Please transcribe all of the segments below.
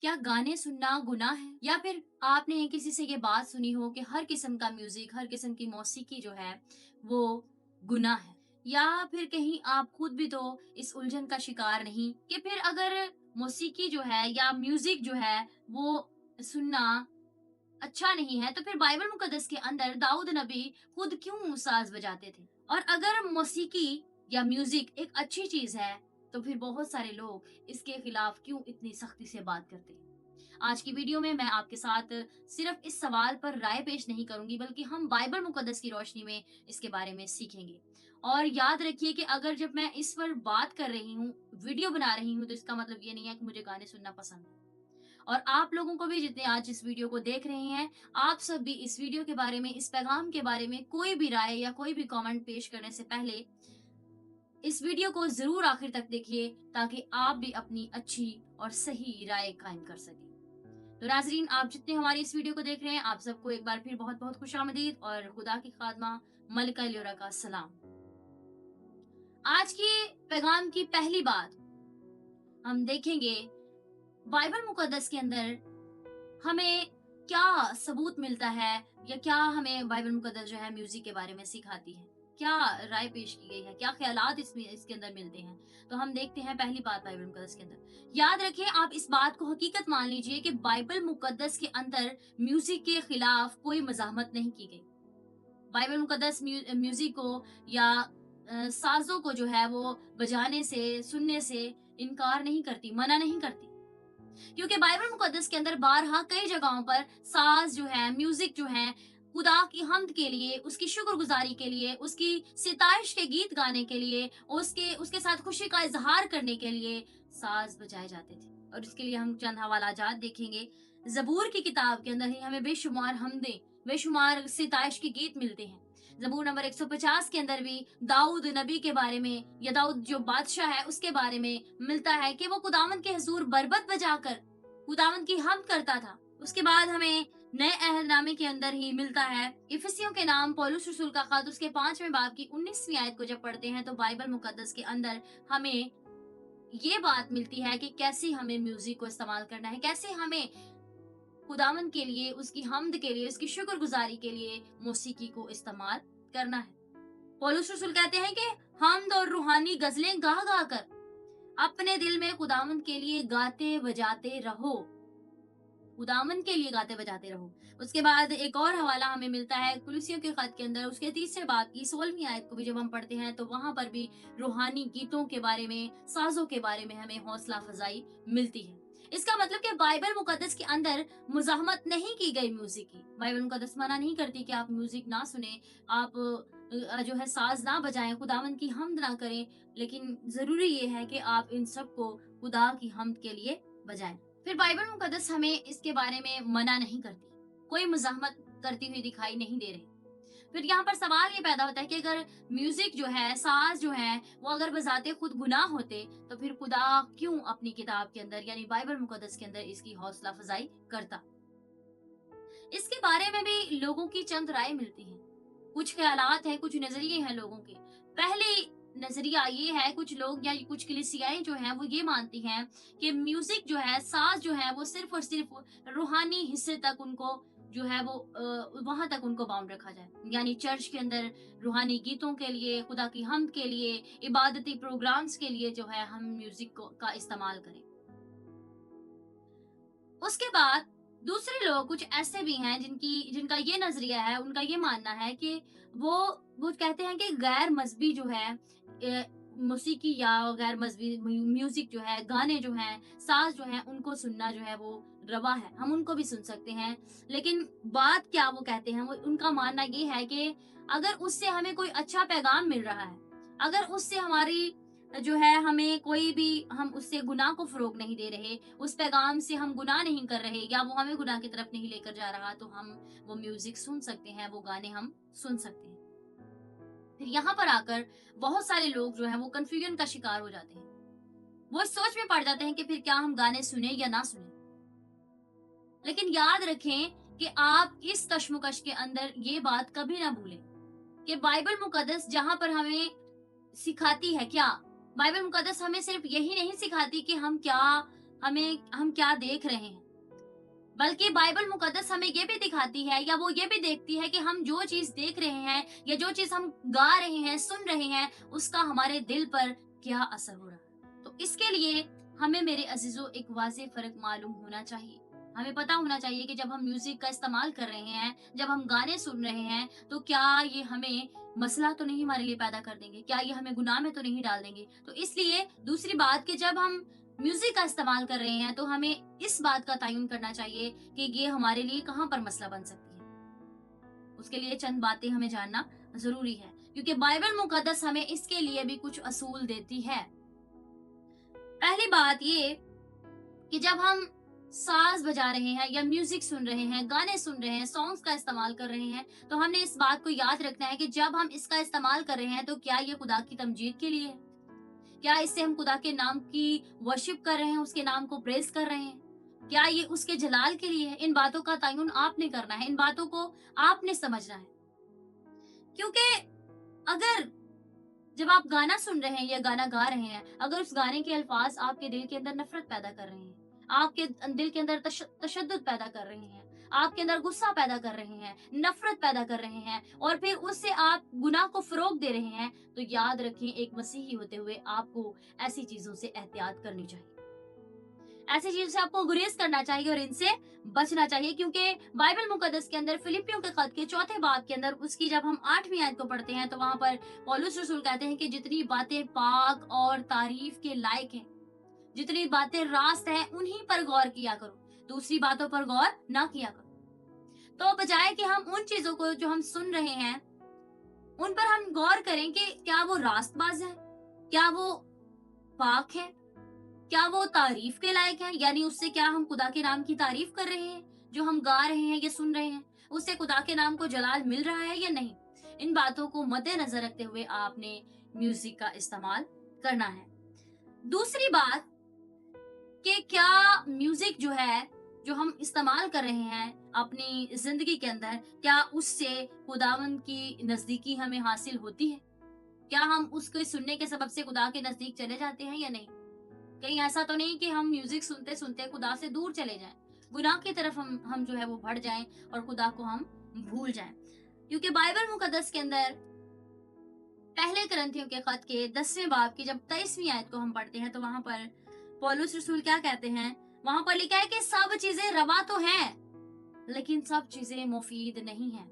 क्या गाने सुनना गुनाह है? या फिर आपने किसी से ये बात सुनी हो कि हर किस्म का म्यूज़िक, हर किस्म की मौसीकी जो है, वो गुनाह है? या फिर कहीं आप खुद भी तो इस उलझन का शिकार नहीं कि फिर अगर मौसीकी जो है या म्यूज़िक जो है, वो सुनना अच्छा नहीं है, तो फिर बाइबल मुकद्दस के अंदर दाऊद नबी खुद क्यों साज़ बजाते थे? और अगर मौसीकी या म्यूज़िक एक अच्छी चीज़ है, तो फिर बहुत सारे लोग इसके खिलाफ क्यों इतनी सख्ती से बात करते हैं? आज की वीडियो में मैं आपके साथ सिर्फ इस सवाल पर राय पेश नहीं करूंगी, बल्कि हम बाइबल मुकद्दस की रोशनी में इसके बारे में सीखेंगे। और याद रखिए कि अगर जब मैं इस पर बात कर रही हूँ, वीडियो बना रही हूँ, तो इसका मतलब ये नहीं है कि मुझे गाने सुनना पसंद है। और आप लोगों को भी, जितने आज इस वीडियो को देख रहे हैं, आप सब भी इस वीडियो के बारे में, इस पैगाम के बारे में कोई भी राय या कोई भी कमेंट पेश करने से पहले इस वीडियो को ज़रूर आखिर तक देखिए, ताकि आप भी अपनी अच्छी और सही राय कायम कर सकें। तो नाज़रीन, आप जितने हमारी इस वीडियो को देख रहे हैं, आप सबको एक बार फिर बहुत-बहुत खुशामदीद और खुदा की खादमा मलिका ल्योरा का सलाम। आज के पैगाम की पहली बात हम देखेंगे, बाइबल मुकद्दस के अंदर हमें क्या सबूत मिलता है, या क्या हमें बाइबल मुकद्दस जो है म्यूजिक के बारे में सिखाती है, क्या राय पेश की गई है, क्या ख्यालात इसमें इसके अंदर मिलते हैं। तो हम देखते हैं पहली बात बाइबल मुकद्दस के अंदर। याद रखें, आप इस बात को हकीकत मान लीजिए कि बाइबल मुकद्दस के अंदर म्यूजिक के खिलाफ कोई मज़ाहमत नहीं की गई। बाइबल मुकद्दस म्यूजिक को या साज़ों को जो है वो बजाने से, सुनने से इनकार नहीं करती, मना नहीं करती। क्योंकि बाइबल मुकद्दस के अंदर बारहा कई जगहों पर साज जो है, म्यूजिक जो है, खुदा की हम्द के लिए, उसकी शुक्रगुजारी के लिए, उसकी सिताइश के गीत गाने के लिए, उसके उसके साथ खुशी का इजहार करने के लिए साज बजाए जाते थे। और इसके लिए हम चंद हवालाजात देखेंगे। जबूर की किताब के अंदर ही हमें बेशुमार हमदें, बेशुमार सिताइश के गीत मिलते हैं। जबूर नंबर 150 के अंदर भी दाऊद नबी के बारे में, या दाऊद जो बादशाह है उसके बारे में मिलता है कि वो खुदावंद के हुजूर बरबत बजाकर खुदावंद की हम्द करता था। उसके बाद हमें नए अहदनामे के अंदर ही मिलता है, इफिसियों के नाम पौलुस रसूल का खत उसके 5वें बाब की 19वीं आयत को जब पढ़ते हैं, तो बाइबल मुकद्दस के अंदर हमें ये बात मिलती है कि कैसे हमें म्यूजिक को इस्तेमाल करना है, कैसे हमें खुदावंद के लिए, उसकी हम्द के लिए, उसकी शुक्रगुजारी के लिए मौसीकी को इस्तेमाल करना है। पौलुस रसूल कहते हैं कि हम्द और रूहानी गजलें गा गा कर अपने दिल में खुदावंद के लिए गाते बजाते रहो, खुदावंद के लिए गाते बजाते रहो। उसके बाद एक और हवाला हमें मिलता है कुलुसियों के खत के अंदर, उसके 3 बाब की 16वीं आयत को भी जब हम पढ़ते हैं, तो वहां पर भी रूहानी गीतों के बारे में, साजों के बारे में हमें हौसला अफजाई मिलती है। इसका मतलब कि बाइबल मुकद्दस के अंदर मुजाहमत नहीं की गई म्यूजिक की। बाइबल मुकद्दस मना नहीं करती कि आप म्यूजिक ना सुने, आप जो है साज ना बजाएं, खुदावंद की हम्द ना करें, लेकिन जरूरी ये है कि आप इन सब को खुदा की हम्द के लिए बजाएं। फिर बाइबल मुकद्दस हमें इसके बारे में मना नहीं करती, कोई मुज़ाहमत करती हुई दिखाई नहीं दे रही। फिर यहाँ पर सवाल ये पैदा होता है कि अगर म्यूजिक जो है, साज जो है, वो अगर बजाते खुद गुनाह होते, तो फिर खुदा क्यों अपनी किताब के अंदर, यानी बाइबल मुकद्दस के अंदर इसकी हौसला अफजाई करता। इसके बारे में भी लोगों की चंद राय मिलती हैं, कुछ ख्यालात हैं, कुछ नजरिए हैं लोगों के। पहले नजरिया ये है, कुछ लोग या कुछ कलीसियाएं जो हैं वो ये मानती हैं कि म्यूजिक जो है, साज जो है, वो सिर्फ और सिर्फ रूहानी हिस्से तक उनको जो है वो वहां तक उनको बाउंड रखा जाए, यानी चर्च के अंदर रूहानी गीतों के लिए, खुदा की हम्द के लिए, इबादती प्रोग्राम्स के लिए जो है हम म्यूजिक को का इस्तेमाल करें। उसके बाद दूसरे लोग कुछ ऐसे भी हैं जिनका ये नजरिया है, उनका ये मानना है कि वो वो कहते हैं कि गैर मजहबी जो है मौसीकी या गैर मजहबी म्यूजिक जो है, गाने जो हैं, साज जो हैं, उनको सुनना जो है वो रवा है, हम उनको भी सुन सकते हैं। लेकिन बात क्या वो कहते हैं, वो उनका मानना ये है कि अगर उससे हमें कोई अच्छा पैगाम मिल रहा है, अगर उससे हमारी जो है, हमें कोई भी, हम उससे गुनाह को फरोग नहीं दे रहे, उस पैगाम से हम गुनाह नहीं कर रहे, या वो हमें गुनाह की तरफ नहीं लेकर जा रहा, तो हम वो म्यूजिक सुन सकते हैं, वो गाने हम सुन सकते हैं। फिर यहाँ पर आकर बहुत सारे लोग जो है वो कंफ्यूजन का शिकार हो जाते हैं, वो इस सोच में पड़ जाते हैं कि फिर क्या हम गाने सुने या ना सुने। लेकिन याद रखें कि आप इस कश्मकश के अंदर ये बात कभी ना भूलें कि बाइबल मुकद्दस जहां पर हमें सिखाती है क्या, बाइबल मुकद्दस हमें सिर्फ यही नहीं सिखाती कि हम क्या हम क्या देख रहे हैं, बल्कि बाइबल मुकद्दस हमें ये भी दिखाती है या वो ये भी देखती है कि हम जो चीज देख रहे हैं या जो चीज हम गा रहे हैं, सुन रहे हैं, उसका हमारे दिल पर क्या असर हो रहा है। तो इसके लिए हमें मेरे अजीजों एक वाज़ेह फर्क मालूम होना चाहिए। हमें पता होना चाहिए कि जब हम म्यूजिक का इस्तेमाल कर रहे हैं, जब हम गाने सुन रहे हैं, तो क्या ये हमें मसला तो नहीं हमारे लिए पैदा कर देंगे, क्या ये हमें गुनाह में तो नहीं डाल देंगे। तो इसलिए दूसरी बात कि जब हम म्यूजिक का इस्तेमाल कर रहे हैं तो हमें इस बात का तयन करना चाहिए कि ये हमारे लिए कहाँ पर मसला बन सकती है। उसके लिए चंद बातें हमें जानना जरूरी है, क्योंकि बाइबल मुकद्दस हमें इसके लिए भी कुछ असूल देती है। पहली बात ये कि जब हम साज बजा रहे हैं या म्यूजिक सुन रहे हैं, गाने सुन रहे हैं, सॉन्ग्स का इस्तेमाल कर रहे हैं, तो हमने इस बात को याद रखना है कि जब हम इसका इस्तेमाल कर रहे हैं तो क्या ये खुदा की तमजीद के लिए है, क्या इससे हम खुदा के नाम की वर्शिप कर रहे हैं, उसके नाम को प्रेज कर रहे हैं, क्या ये उसके जलाल के लिए है। इन बातों का तयन आपने करना है, इन बातों को आपने समझना है। क्योंकि अगर जब आप गाना सुन रहे हैं या गाना गा रहे हैं, अगर उस गाने के अल्फाज आपके दिल के अंदर नफरत पैदा कर रहे हैं, आपके दिल के अंदर तशद्दुद पैदा कर रहे हैं, आपके अंदर गुस्सा पैदा कर रहे हैं, नफरत पैदा कर रहे हैं, और फिर उससे आप गुनाह को फरोग दे रहे हैं, तो याद रखें एक मसीही होते हुए आपको ऐसी चीजों से एहतियात करनी चाहिए, ऐसी चीजों से आपको गुरेज करना चाहिए और इनसे बचना चाहिए। क्योंकि बाइबल मुकद्दस के अंदर फिलिपियों के खत के 4 बाब के अंदर उसकी जब हम 8वीं आयत को पढ़ते हैं तो वहां पर पौलुस रसूल कहते हैं कि जितनी बातें पाक और तारीफ के लायक हैं, जितनी बातें रास्त हैं, उन्हीं पर गौर किया करो, दूसरी बातों पर गौर ना किया करो। तो बजाय कि हम उन चीजों को जो हम सुन रहे हैं उन पर हम गौर करें कि क्या वो रास्तबाज है, क्या वो पाक है, क्या वो तारीफ के लायक है, यानी उससे क्या हम खुदा के नाम की तारीफ कर रहे हैं, जो हम गा रहे हैं या सुन रहे हैं, उससे खुदा के नाम को जलाल मिल रहा है या नहीं। इन बातों को मद्देनजर रखते हुए आपने म्यूजिक का इस्तेमाल करना है। दूसरी बात कि क्या म्यूजिक जो है, जो हम इस्तेमाल कर रहे हैं अपनी जिंदगी के अंदर, क्या उससे खुदावंद की नजदीकी हमें हासिल होती है, क्या हम उसके सुनने के सबब से खुदा के नजदीक चले जाते हैं या नहीं। कहीं ऐसा तो नहीं कि हम म्यूजिक सुनते सुनते खुदा से दूर चले जाएं, गुनाह की तरफ हम जो है वो बढ़ जाएं और खुदा को हम भूल जाएं। क्योंकि बाइबल मुकद्दस के अंदर पहले करंथियों के खत के 10वें बाब की जब 23वीं आयत को हम पढ़ते हैं तो वहां पर पौलुस रसूल क्या कहते हैं, वहां पर लिखा है कि सब चीजें रवा तो हैं, लेकिन सब चीजें मुफीद नहीं है।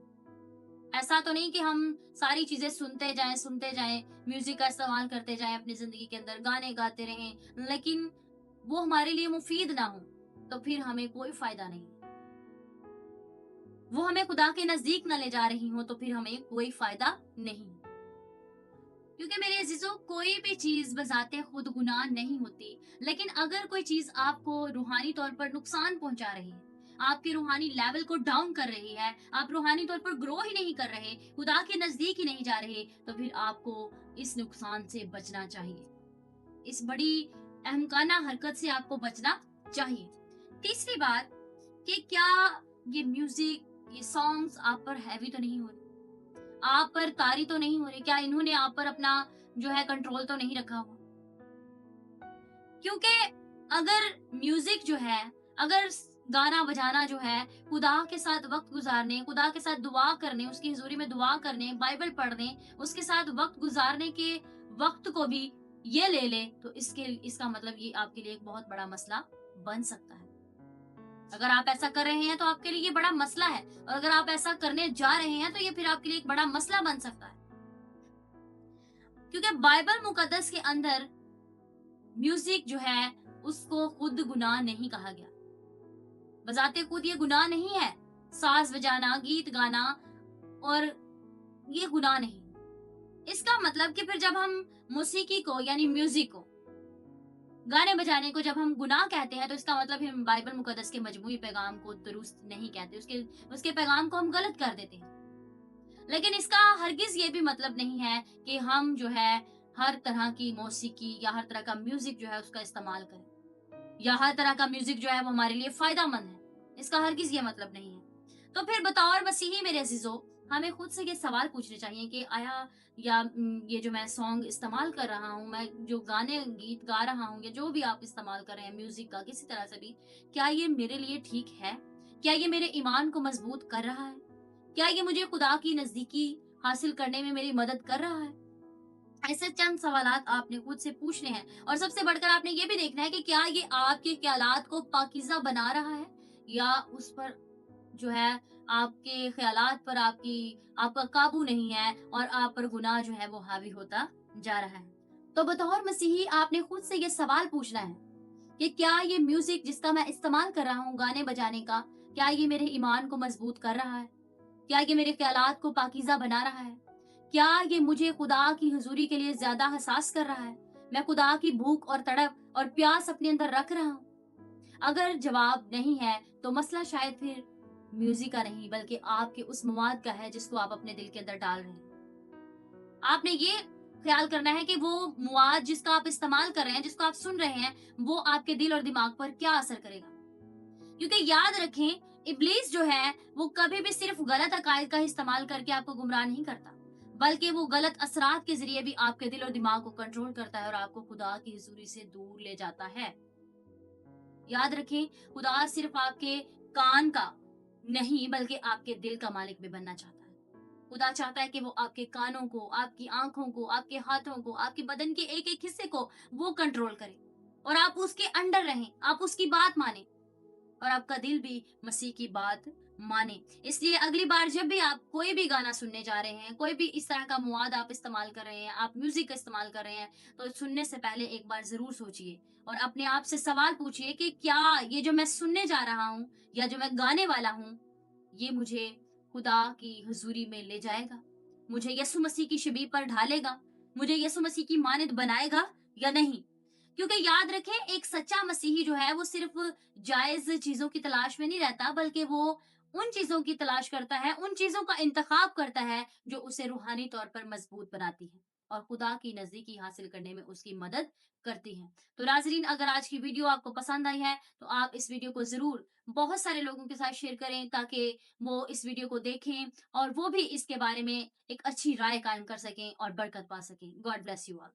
ऐसा तो नहीं कि हम सारी चीजें सुनते जाएं, म्यूजिक का इस्तेमाल करते जाएं अपनी जिंदगी के अंदर, गाने गाते रहें, लेकिन वो हमारे लिए मुफीद ना हो, तो फिर हमें कोई फायदा नहीं। वो हमें खुदा के नजदीक न ले जा रही हो तो फिर हमें कोई फायदा नहीं। क्योंकि मेरे अजीजों, कोई भी चीज बजाते खुद गुनाह नहीं होती, लेकिन अगर कोई चीज आपको रूहानी तौर पर नुकसान पहुंचा रही है, आपके रूहानी लेवल को डाउन कर रही है, आप रूहानी तौर पर ग्रो ही नहीं कर रहे, खुदा के नजदीक ही नहीं जा रहे, तो फिर आपको इस नुकसान से बचना चाहिए, इस बड़ी अहमकाना हरकत से आपको बचना चाहिए। तीसरी बात कि क्या ये म्यूजिक, ये सॉन्ग्स आप पर हैवी तो नहीं हो रहे, आप पर तारी तो नहीं हो रही, क्या इन्होंने आप पर अपना जो है कंट्रोल तो नहीं रखा हुआ। क्योंकि अगर म्यूजिक जो है, अगर गाना बजाना जो है खुदा के साथ वक्त गुजारने, खुदा के साथ दुआ करने, उसकी हुजूरी में दुआ करने, बाइबल पढ़ने, उसके साथ वक्त गुजारने के वक्त को भी ये ले ले, तो इसका मतलब ये आपके लिए एक बहुत बड़ा मसला बन सकता है। अगर आप ऐसा कर रहे हैं तो आपके लिए ये बड़ा मसला है, और अगर आप ऐसा करने जा रहे हैं तो ये फिर आपके लिए एक बड़ा मसला बन सकता है। क्योंकि बाइबल मुकद्दस के अंदर म्यूजिक जो है उसको खुद गुनाह नहीं कहा गया, बजाते खुद ये गुनाह नहीं है, साज बजाना, गीत गाना और ये गुनाह नहीं। इसका मतलब कि फिर जब हम मौसीकी को यानी म्यूजिक को, गाने बजाने को जब हम गुनाह कहते हैं तो इसका मतलब हम बाइबल मुकद्दस के मजमूई पैगाम को दुरुस्त नहीं कहते, उसके पैगाम को हम गलत कर देते हैं। लेकिन इसका हरगिज ये भी मतलब नहीं है कि हम जो है हर तरह की मौसीकी या हर तरह का म्यूजिक जो है उसका इस्तेमाल करें, या हर तरह का म्यूजिक जो है वो हमारे लिए फायदा मंद है, इसका हरगिज ये मतलब नहीं है। तो फिर बतौर मसीही मेरे अजीजों, हमें खुद से ये सवाल पूछने चाहिए कि आया या ये जो मैं सॉन्ग इस्तेमाल कर रहा हूँ, मैं जो गाने गीत गा रहा हूँ या जो भी आप इस्तेमाल कर रहे हैं म्यूज़िक का किसी तरह से भी, क्या ये मेरे लिए ठीक है? क्या ये मेरे ईमान को मज़बूत कर रहा है? क्या ये मुझे खुदा की नज़दीकी हासिल करने में मेरी मदद कर रहा है? ऐसे चंद सवालात आपने खुद से पूछने हैं और सबसे बढ़कर आपने ये भी देखना है कि क्या ये आपके ख़्यालात को पाकीज़ा बना रहा है या उस पर जो है आपके ख़्यालात पर आपका काबू नहीं है और आप पर गुनाह जो है वो हावी होता जा रहा है। तो बतौर मसीही आपने खुद से ये सवाल पूछना है कि क्या ये म्यूज़िक जिसका मैं इस्तेमाल कर रहा हूँ गाने बजाने का, क्या ये मेरे ईमान को मज़बूत कर रहा है? क्या ये मेरे ख़्यालात को पाकीज़ा बना रहा है? क्या ये मुझे खुदा की हुज़ूरी के लिए ज़्यादा हसास कर रहा है? मैं खुदा की भूख और तड़प और प्यास अपने अंदर रख रहा हूँ? अगर जवाब नहीं है, तो मसला शायद फिर म्यूज़िक का नहीं बल्कि आपके उस मवाद का है जिसको आप अपने दिल के अंदर डाल रहे हैं। आपने ये ख़्याल करना है कि वो मवाद जिसका आप इस्तेमाल कर रहे हैं, जिसको आप सुन रहे हैं, वो आपके दिल और दिमाग पर क्या असर करेगा? क्योंकि याद रखें, इब्लीस जो है, वो कभी भी सिर्फ़ गलत अकायद का इस्तेमाल करके आपको गुमराह नहीं करता, बल्कि वो गलत असरात के ज़रिए भी आपके दिल और दिमाग को कंट्रोल करता है और आपको खुदा की हुज़ूरी से दूर ले जाता है। याद रखें, खुदा सिर्फ़ आपके कान का नहीं, बल्कि आपके दिल का मालिक भी बनना चाहता है। खुदा चाहता है कि वो आपके कानों को, आपकी आँखों को, आपके हाथों को, आपके बदन के एक-एक हिस्से को वो कंट्रोल करे और आप उसके अंडर रहें, आप उसकी बात मानें। और आपका दिल भी मसीह की बात माने। इसलिए अगली बार जब भी आप कोई भी गाना सुनने जा रहे हैं, कोई भी इस तरह का मवाद आप इस्तेमाल कर रहे हैं, आप म्यूज़िक का इस्तेमाल कर रहे हैं, तो सुनने से पहले एक बार ज़रूर सोचिए और अपने आप से सवाल पूछिए कि क्या ये जो मैं सुनने जा रहा हूँ या जो मैं गाने वाला हूँ, ये मुझे खुदा की हुज़ूरी में ले जाएगा? मुझे यीशु मसीह की शबीह पर ढालेगा? मुझे यीशु मसीह की मानद बनाएगा या नहीं? क्योंकि याद रखें, एक सच्चा मसीही जो है वो सिर्फ़ जायज़ चीज़ों की तलाश में नहीं रहता, बल्कि वो उन चीज़ों की तलाश करता है, उन चीज़ों का इंतख़ाब करता है, जो उसे रूहानी तौर पर मज़बूत बनाती हैं और खुदा की नज़दीकी हासिल करने में उसकी मदद करती हैं। तो नाज़रीन, अगर आज की वीडियो आपको पसंद आई है, तो आप इस वीडियो को ज़रूर बहुत सारे लोगों के साथ शेयर करें ताकि वो इस वीडियो को देखें और वो भी इसके बारे में एक अच्छी राय कायम कर सकें और बरकत पा सकें। God bless you all.